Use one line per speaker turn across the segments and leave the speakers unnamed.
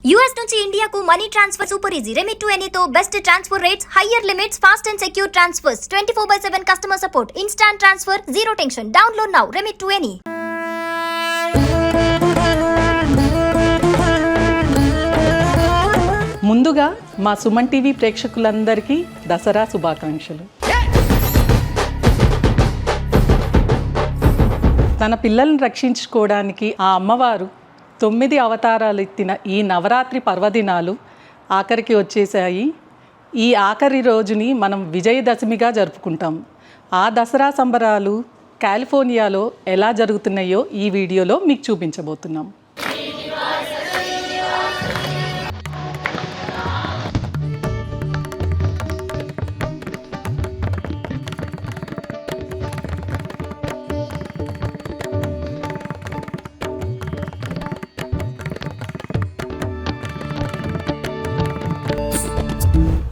US నుంచి ఇండియాకు money transfer super easy. Remit to ఎనీతో best transfer rates, higher limits, fast and secure transfers, 24/7 customer support, instant transfer, zero tension. Download now remit to any.
ముందుగా మా Suman TV ప్రేక్షకులందరికీ దసరా శుభాకాంక్షలు. తన పిల్లల్ని రక్షించుకోవడానికి ఆ అమ్మవారు 9 అవతారాలు ఎత్తిన ఈ నవరాత్రి పర్వదినాలు ఆఖరికి వచ్చేసాయి. ఈ ఆఖరి రోజుని మనం విజయదశమిగా జరుపుకుంటాం. ఆ దసరా సంబరాలు కాలిఫోర్నియాలో ఎలా జరుగుతున్నాయో ఈ వీడియోలో మీకు చూపించబోతున్నాం.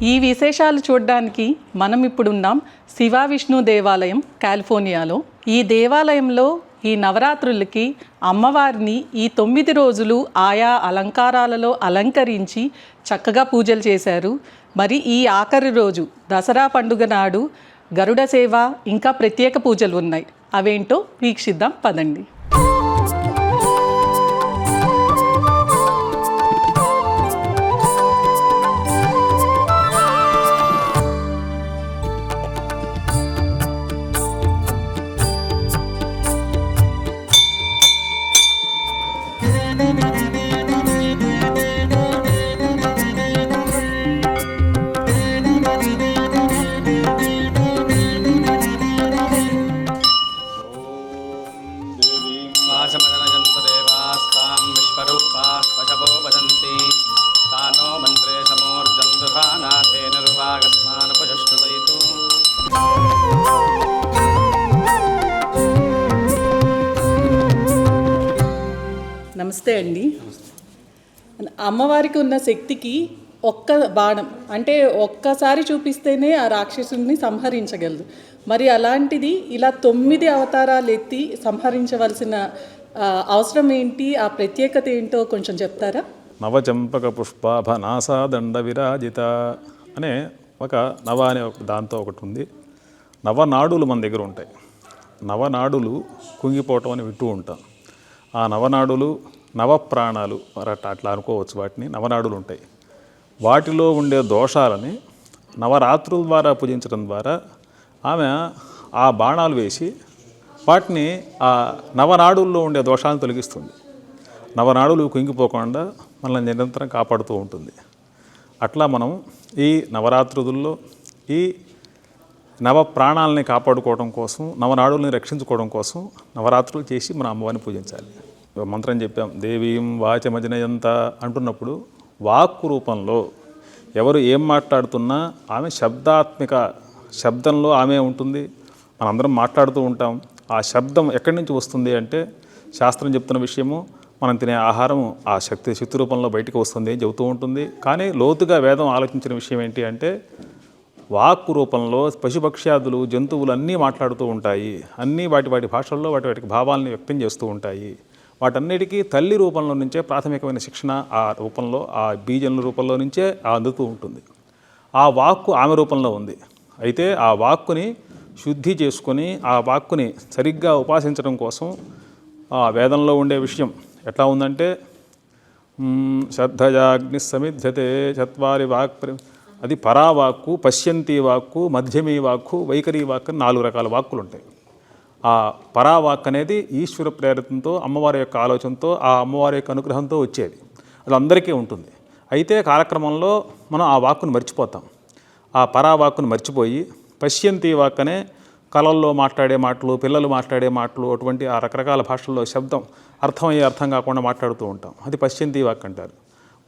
ఈ విశేషాలు చూడడానికి మనం ఇప్పుడున్నాం శివ విష్ణు దేవాలయం కాలిఫోర్నియాలో. ఈ దేవాలయంలో ఈ నవరాత్రులకి అమ్మవారిని ఈ 9 రోజులు ఆయా అలంకారాలలో అలంకరించి చక్కగా పూజలు చేశారు. మరి ఈ ఆఖరి రోజు దసరా పండుగ నాడు గరుడ సేవ ఇంకా ప్రత్యేక పూజలు ఉన్నాయి. అవేంటో వీక్షిద్దాం పదండి. నమస్తే అండి. అమ్మవారికి ఉన్న శక్తికి ఒక్క బాణం అంటే ఒక్కసారి చూపిస్తేనే ఆ రాక్షసుని సంహరించగలదు. మరి అలాంటిది ఇలా 9 అవతారాలు ఎత్తి సంహరించవలసిన అవసరం ఏంటి, ఆ ప్రత్యేకత ఏంటో కొంచెం చెప్తారా?
నవచంపక పుష్పాభనాసాదండ విరాజిత అనే ఒక నవ అనే దాంతో ఒకటి ఉంది. నవనాడులు మన దగ్గర ఉంటాయి. నవనాడులు కుంగిపోవటం అని వింటూ ఉంటాం. ఆ నవనాడులు నవప్రాణాలు అట్లా అనుకోవచ్చు. వాటిని నవనాడులు ఉంటాయి. వాటిలో ఉండే దోషాలని నవరాత్రుల ద్వారా పూజించడం ద్వారా ఆమె ఆ బాణాలు వేసి వాటిని ఆ నవనాడుల్లో ఉండే దోషాలను తొలగిస్తుంది. నవనాడులు కుంగిపోకుండా మనల్ని నిరంతరం కాపాడుతూ ఉంటుంది. అట్లా మనం ఈ నవరాత్రుల్లో ఈ నవ ప్రాణాలని కాపాడుకోవడం కోసం, నవనాడుల్ని రక్షించుకోవడం కోసం నవరాత్రులు చేసి మన అమ్మవారిని పూజించాలి. మంత్రం చెప్పాం, దేవీం వాచమజనయంత అంటున్నప్పుడు వాక్కు రూపంలో ఎవరు ఏం మాట్లాడుతున్నా ఆమె శబ్దాత్మిక శబ్దంలో ఆమె ఉంటుంది. మనందరం మాట్లాడుతూ ఉంటాం. ఆ శబ్దం ఎక్కడి నుంచి వస్తుంది అంటే శాస్త్రం చెప్తున్న విషయము, మనం తినే ఆహారం ఆ శక్తి రూపంలో బయటకు వస్తుంది అని చెబుతూ ఉంటుంది. కానీ లోతుగా వేదం ఆలోచించిన విషయం ఏంటి అంటే వాక్కు రూపంలో పశుపక్ష్యాదులు జంతువులు అన్నీ మాట్లాడుతూ ఉంటాయి. అన్నీ వాటి భాషల్లో వాటి భావాలని వ్యక్తం చేస్తూ ఉంటాయి. వాటన్నిటికీ తల్లి రూపంలో నుంచే ప్రాథమికమైన శిక్షణ ఆ రూపంలో, ఆ బీజంల రూపంలో నుంచే అందుతూ ఉంటుంది. ఆ వాక్కు ఆమె రూపంలో ఉంది. అయితే ఆ వాక్కుని శుద్ధి చేసుకొని ఆ వాక్కుని సరిగ్గా ఉపాసించడం కోసం ఆ వేదంలో ఉండే విషయం ఎట్లా ఉందంటే శ్రద్ధయాగ్ని సమిధ్యతే చత్వారి వాక్, అది పరావాక్కు, పశ్యంతి వాక్కు, మధ్యమీ వాక్కు, వైఖరి వాక్కు అని 4 రకాల వాక్కులు ఉంటాయి. ఆ పరావాక్ అనేది ఈశ్వర ప్రేరితంతో, అమ్మవారి యొక్క ఆలోచనతో, ఆ అమ్మవారి యొక్క అనుగ్రహంతో వచ్చేది. అది అందరికీ ఉంటుంది. అయితే కాలక్రమంలో మనం ఆ వాక్కును మర్చిపోతాం. ఆ పరావాక్కును మర్చిపోయి పశ్యంతి వాక్ అనే కళల్లో మాట్లాడే మాటలు, పిల్లలు మాట్లాడే మాటలు, అటువంటి ఆ రకరకాల భాషల్లో శబ్దం అర్థమయ్యే అర్థం కాకుండా మాట్లాడుతూ ఉంటాం. అది పశ్యంతి వాక్ అంటారు.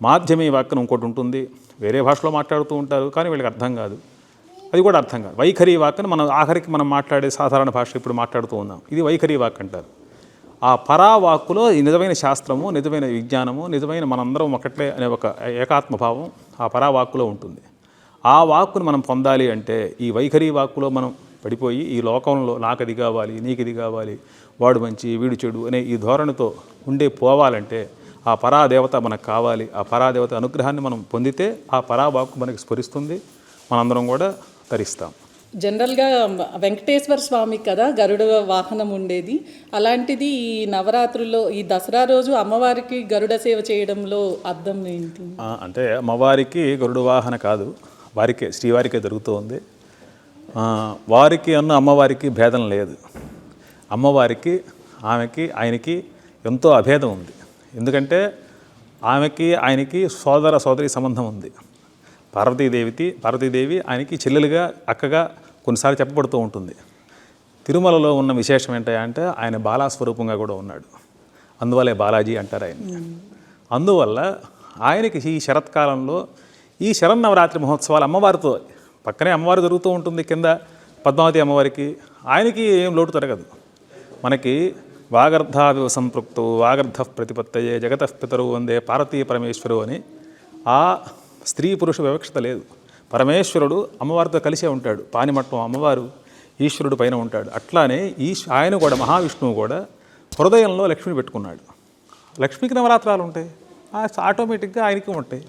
మాధ్యమీ వాక్ అని ఇంకోటి ఉంటుంది. వేరే భాషలో మాట్లాడుతూ ఉంటారు, కానీ వీళ్ళకి అర్థం కాదు. అది కూడా అర్థం కాదు. వైఖరి వాక్ అని మనం ఆఖరికి మనం మాట్లాడే సాధారణ భాష ఇప్పుడు మాట్లాడుతూ ఉన్నాం. ఇది వైఖరి వాక్ అంటారు. ఆ పరావాక్కులో ఈ నిజమైన శాస్త్రము, నిజమైన విజ్ఞానము, నిజమైన మనందరం ఒకట్లే అనే ఒక ఏకాత్మభావం ఆ పరావాక్కులో ఉంటుంది. ఆ వాక్కును మనం పొందాలి అంటే ఈ వైఖరి వాక్కులో మనం పడిపోయి ఈ లోకంలో నాకు అది కావాలి, నీకు ఇది కావాలి, వాడు మంచి వీడు చెడు అనే ఈ ధోరణితో ఉండే పోవాలంటే ఆ పరాదేవత మనకు కావాలి, ఆ పరాదేవత అనుగ్రహాన్ని మనం పొందితే ఆ పరావాక్కు మనకి స్ఫురిస్తుంది, మనందరం కూడా తరిస్తాం.
జనరల్గా వెంకటేశ్వర స్వామికి కదా గరుడ వాహనం ఉండేది. అలాంటిది ఈ నవరాత్రుల్లో ఈ దసరా రోజు అమ్మవారికి గరుడ సేవ చేయడంలో అర్థం ఏంటి?
అంటే అమ్మవారికి గరుడ వాహన కాదు, వారికే శ్రీవారికే జరుగుతుంది. వారికి అమ్మవారికి భేదం లేదు. అమ్మవారికి ఆమెకి ఆయనకి ఎంతో అభేదం ఉంది. ఎందుకంటే ఆమెకి ఆయనకి సోదరి సంబంధం ఉంది. పార్వతీదేవి ఆయనకి చెల్లెలుగా అక్కగా కొన్నిసార్లు చెప్పబడుతూ ఉంటుంది. తిరుమలలో ఉన్న విశేషం ఏంటంటే ఆయన బాలాస్వరూపంగా కూడా ఉన్నాడు, అందువల్లే బాలాజీ అంటారు ఆయన. అందువల్ల ఆయనకి ఈ శరత్కాలంలో ఈ శరన్నవరాత్రి మహోత్సవాలు అమ్మవారితో పక్కనే అమ్మవారు జరుగుతూ ఉంటుంది, కింద పద్మావతి అమ్మవారికి, ఆయనకి ఏం లోటు తరగదు. మనకి వాగర్ధావివ సంపృక్తు వాగర్ధ ప్రతిపత్తయే జగతః పితరు వందే పార్వతీ పరమేశ్వరు అని ఆ స్త్రీ పురుష వివక్షత లేదు. పరమేశ్వరుడు అమ్మవారితో కలిసే ఉంటాడు, పానిమట్టం అమ్మవారు ఈశ్వరుడు పైన ఉంటాడు. అట్లానే ఆయన కూడా మహావిష్ణువు కూడా హృదయంలో లక్ష్మిని పెట్టుకున్నాడు. లక్ష్మికి నవరాత్రాలు ఉంటాయి, ఆటోమేటిక్గా ఆయనకి ఉంటాయి.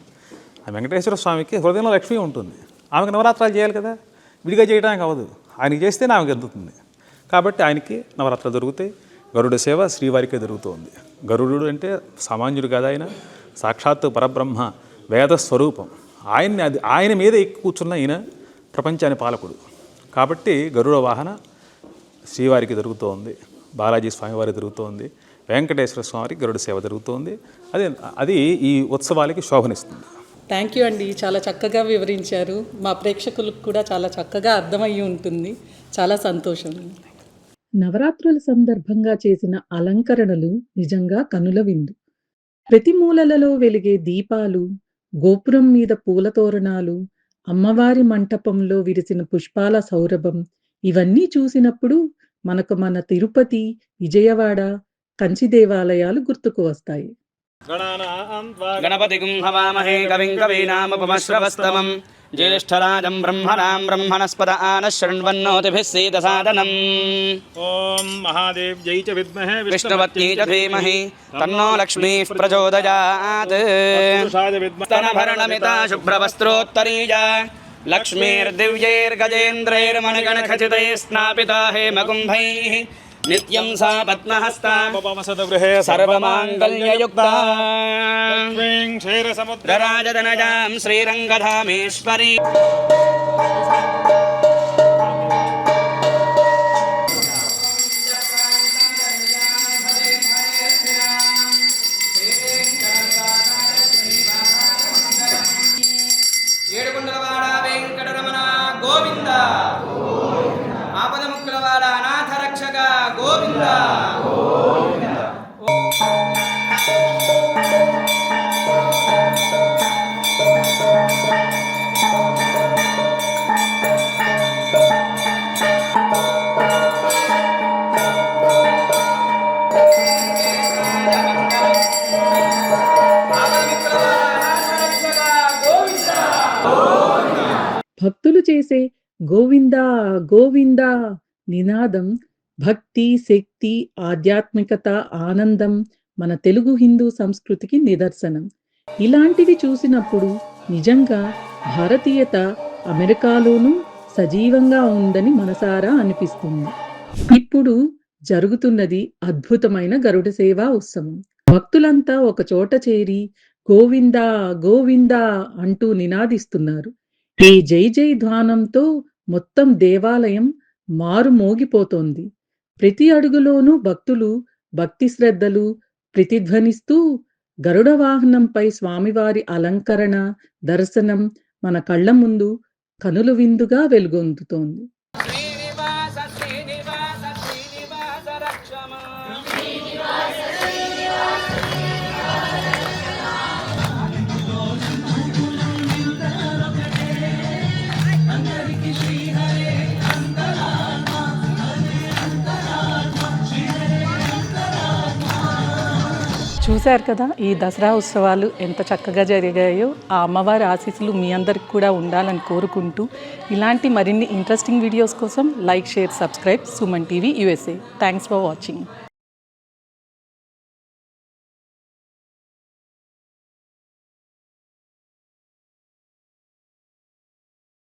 ఆ వెంకటేశ్వర స్వామికి హృదయంలో లక్ష్మి ఉంటుంది, ఆమెకు నవరాత్రాలు చేయాలి కదా, విడిగా చేయడానికి అవ్వదు, ఆయనకి చేస్తేనే ఆమెకు అందుతుంది. కాబట్టి ఆయనకి నవరాత్రులు జరుగుతాయి. గరుడ సేవ శ్రీవారికే జరుగుతుంది. గరుడు అంటే సామాన్యుడు కాదు, ఆయన సాక్షాత్తు పరబ్రహ్మ వేద స్వరూపం. ఆయన మీద ఎక్కి కూర్చున్న ఈయన ప్రపంచాన్ని పాలకుడు. కాబట్టి గరుడ వాహన శ్రీవారికి జరుగుతోంది, బాలాజీ స్వామివారికి జరుగుతోంది, వెంకటేశ్వర స్వామికి గరుడ సేవ జరుగుతోంది. అది ఈ ఉత్సవాలకి శోభనిస్తుంది.
థ్యాంక్ యూ అండి, చాలా చక్కగా వివరించారు. మా ప్రేక్షకులకు కూడా చాలా చక్కగా అర్థమయ్యి ఉంటుంది. చాలా సంతోషం. నవరాత్రుల సందర్భంగా చేసిన అలంకరణలు నిజంగా కనుల విందు. ప్రతి మూలలలో వెలిగే దీపాలు, గోపురం మీద పూల తోరణాలు, అమ్మవారి మంటపంలో విరిసిన పుష్పాల సౌరభం, ఇవన్నీ చూసినప్పుడు మనకు మన తిరుపతి, విజయవాడ, కంచి దేవాలయాలు గుర్తుకు వస్తాయి.
గణపతిం హవామహే కవిం కవీనాముపమశ్రవస్తమం జ్యేష్ఠరాజం బ్రహ్మణాం బ్రహ్మణస్పద ఆనశృణ్వన్నోతిభిः సీదసాదనం.
ఓం మహాదేవ్యై చ విద్మహే
విష్ణుపత్న్యై చ ధీమహి తన్నో లక్ష్మీః ప్రచోదయాత్. స్తనభరణమితా శుభ్రవస్త్రోత్తరీయా లక్ష్మీర్దివ్యైర్గజేంద్రైర్మణిగణఖచితైः స్నాపితా హేమకుంభైః నిత్యం సా పద్మహస్తా సర్వమాంగళ్యయుక్తా క్షీరసముద్రరాజధనజాం శ్రీరంగధామేశ్వరీ. ఏడుకొండలవాడ వెంకటరమణ గోవింద, ఆపదముక్కులవాడ అనాథ రక్షక గోవింద.
భక్తులు చేసే గోవిందా గోవిందా నినాదం భక్తి, శక్తి, ఆధ్యాత్మికత, ఆనందం మన తెలుగు హిందూ సంస్కృతికి నిదర్శనం. ఇలాంటివి చూసినప్పుడు నిజంగా భారతీయత అమెరికాలోనూ సజీవంగా ఉందని మనసారా అనిపిస్తుంది. ఇప్పుడు జరుగుతున్నది అద్భుతమైన గరుడ సేవా ఉత్సవం. భక్తులంతా ఒక చోట చేరి గోవిందా గోవిందా అంటూ నినాదిస్తున్నారు. ఈ జై జై ధ్వానంతో మొత్తం దేవాలయం మారుమోగిపోతోంది. ప్రతి అడుగులోనూ భక్తులు భక్తి శ్రద్ధలు ప్రతిధ్వనిస్తూ గరుడ వాహనంపై స్వామివారి అలంకరణ, దర్శనం మన కళ్ళ ముందు కనుల విందుగా వెలుగొందుతోంది. చూశారు కదా ఈ దసరా ఉత్సవాలు ఎంత చక్కగా జరిగాయో. ఆ అమ్మవారి ఆశీస్సులు మీ అందరికి కూడా ఉండాలని కోరుకుంటూ ఇలాంటి మరిన్ని ఇంట్రెస్టింగ్ వీడియోస్ కోసం like, share, subscribe Suman TV USA. Thanks for watching.